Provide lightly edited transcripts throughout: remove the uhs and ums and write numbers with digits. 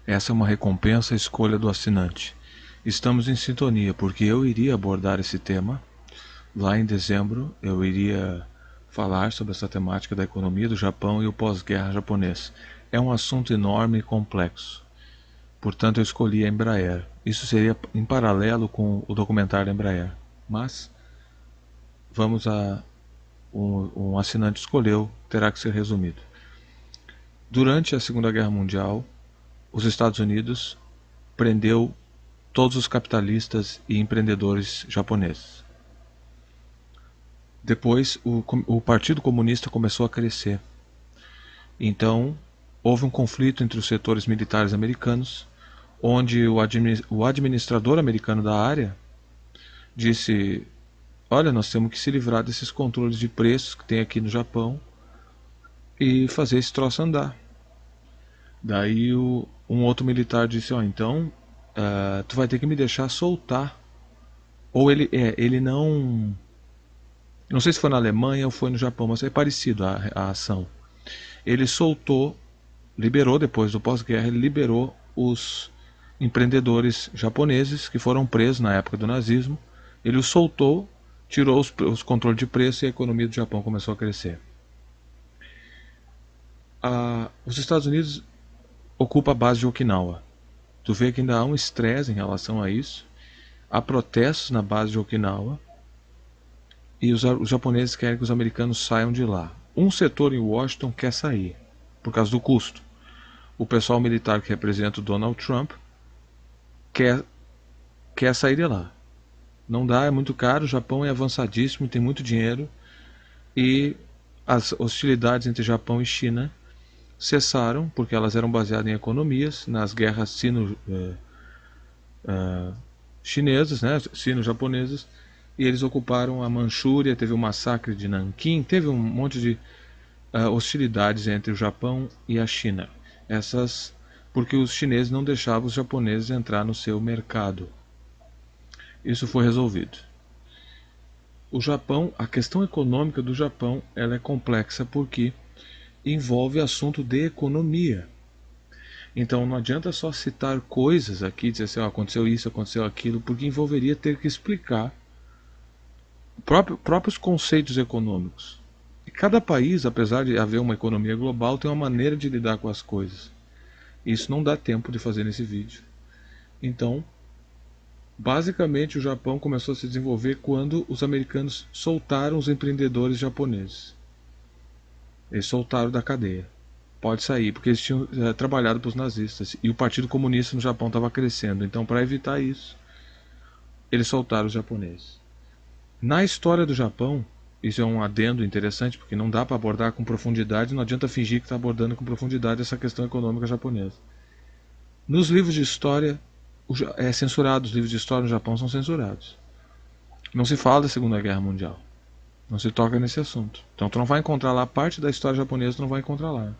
Essa é uma recompensa à escolha do assinante. Estamos em sintonia, porque eu iria abordar esse tema. Lá em dezembro, eu iria falar sobre essa temática da economia do Japão e o pós-guerra japonês. É um assunto enorme e complexo. Portanto, eu escolhi a Embraer. Isso seria em paralelo com o documentário da Embraer. Mas, vamos a... Um assinante escolheu, terá que ser resumido. Durante a Segunda Guerra Mundial, os Estados Unidos prendeu todos os capitalistas e empreendedores japoneses. Depois, o Partido Comunista começou a crescer. Então, houve um conflito entre os setores militares americanos, onde o administrador americano da área disse: olha, nós temos que se livrar desses controles de preços que tem aqui no Japão e fazer esse troço andar. Daí um outro militar disse: ó, então tu vai ter que me deixar soltar. Ou ele não sei se foi na Alemanha ou foi no Japão, mas é parecido a ação. Ele liberou depois do pós-guerra, ele liberou os empreendedores japoneses que foram presos na época do nazismo. Ele os soltou, tirou os controles de preço e a economia do Japão começou a crescer. Os Estados Unidos ocupam a base de Okinawa. Tu vê que ainda há um estresse em relação a isso. Há protestos na base de Okinawa e os japoneses querem que os americanos saiam de lá. Um setor em Washington quer sair, por causa do custo. O pessoal militar que representa o Donald Trump quer sair de lá. Não dá, é muito caro, o Japão é avançadíssimo, tem muito dinheiro, e as hostilidades entre Japão e China cessaram, porque elas eram baseadas em economias, nas guerras sino-chinesas, né, sino-japonesas, e eles ocuparam a Manchúria, teve o massacre de Nanquim, teve um monte de hostilidades entre o Japão e a China. Porque os chineses não deixavam os japoneses entrar no seu mercado. Isso foi resolvido. O Japão, a questão econômica do Japão, ela é complexa porque envolve assunto de economia. Então não adianta só citar coisas aqui, dizer assim, aconteceu isso, aconteceu aquilo, porque envolveria ter que explicar próprios conceitos econômicos. E cada país, apesar de haver uma economia global, tem uma maneira de lidar com as coisas. Isso não dá tempo de fazer nesse vídeo. Então, basicamente o Japão começou a se desenvolver quando os americanos soltaram os empreendedores japoneses. Eles soltaram da cadeia. Pode sair, porque eles tinham trabalhado para os nazistas. E o Partido Comunista no Japão estava crescendo. Então, para evitar isso, eles soltaram os japoneses. Na história do Japão, isso é um adendo interessante, porque não dá para abordar com profundidade, não adianta fingir que está abordando com profundidade essa questão econômica japonesa. Nos livros de história, é censurado, os livros de história no Japão são censurados. Não se fala da Segunda Guerra Mundial. Não se toca nesse assunto. Então tu não vai encontrar lá, parte da história japonesa tu não vai encontrar lá.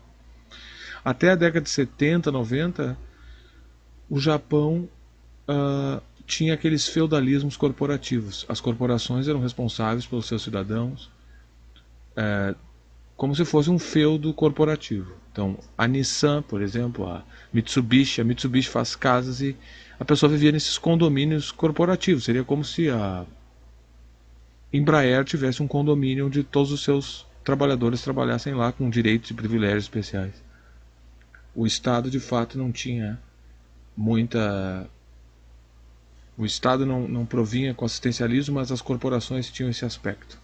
Até a década de 70, 90, o Japão tinha aqueles feudalismos corporativos. As corporações eram responsáveis pelos seus cidadãos, como se fosse um feudo corporativo. Então, a Nissan, por exemplo, a Mitsubishi faz casas e a pessoa vivia nesses condomínios corporativos. Seria como se a Embraer tivesse um condomínio onde todos os seus trabalhadores trabalhassem lá com direitos e privilégios especiais. O Estado, de fato, não tinha muita... O Estado não provinha com assistencialismo, mas as corporações tinham esse aspecto.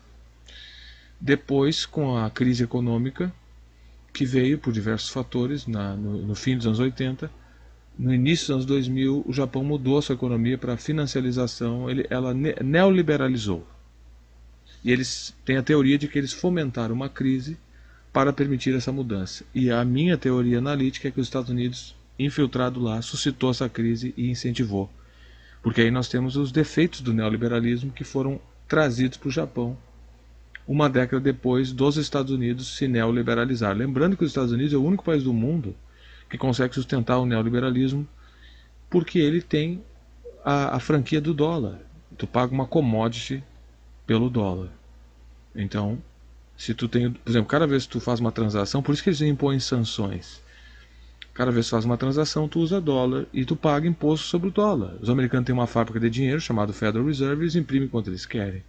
Depois, com a crise econômica, que veio por diversos fatores, no fim dos anos 80, no início dos anos 2000, o Japão mudou a sua economia para a financiarização, ela neoliberalizou. E eles têm a teoria de que eles fomentaram uma crise para permitir essa mudança. E a minha teoria analítica é que os Estados Unidos, infiltrado lá, suscitou essa crise e incentivou. Porque aí nós temos os defeitos do neoliberalismo que foram trazidos para o Japão uma década depois dos Estados Unidos se neoliberalizar. Lembrando que os Estados Unidos é o único país do mundo que consegue sustentar o neoliberalismo porque ele tem a franquia do dólar. Tu paga uma commodity pelo dólar. Então, se tu tem, por exemplo, cada vez que tu faz uma transação, por isso que eles impõem sanções. Cada vez que faz uma transação, tu usa dólar e tu paga imposto sobre o dólar. Os americanos têm uma fábrica de dinheiro chamada Federal Reserve e eles imprimem quanto eles querem.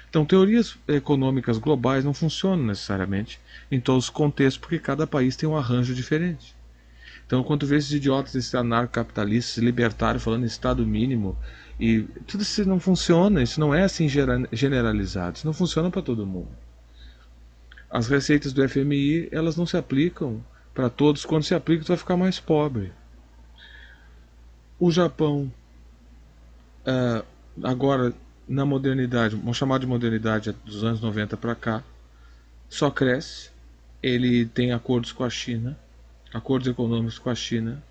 Então, teorias econômicas globais não funcionam necessariamente em todos os contextos, porque cada país tem um arranjo diferente. Então, quando tu vê esses idiotas, esses anarcocapitalistas, libertários falando em Estado mínimo, e tudo isso não funciona, isso não é assim generalizado, isso não funciona para todo mundo. As receitas do FMI, elas não se aplicam para todos, quando se aplica tu vai ficar mais pobre. O Japão, agora na modernidade, vamos chamar de modernidade dos anos 90 para cá, só cresce. Ele tem acordos com a China, acordos econômicos com a China.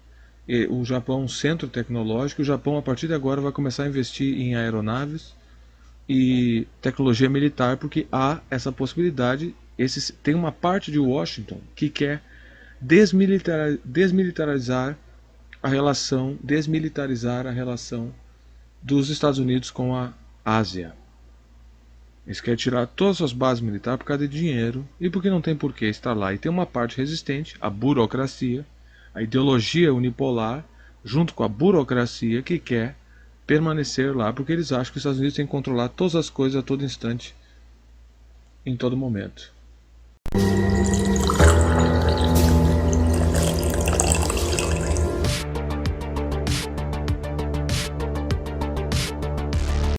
E o Japão é um centro tecnológico. O Japão, a partir de agora, vai começar a investir em aeronaves e tecnologia militar, porque há essa possibilidade. Tem uma parte de Washington que quer desmilitarizar a relação dos Estados Unidos com a Ásia. Eles querem tirar todas as bases militares por causa de dinheiro e porque não tem por que estar lá. E tem uma parte resistente, a burocracia, a ideologia unipolar, junto com a burocracia que quer permanecer lá, porque eles acham que os Estados Unidos têm que controlar todas as coisas a todo instante, em todo momento.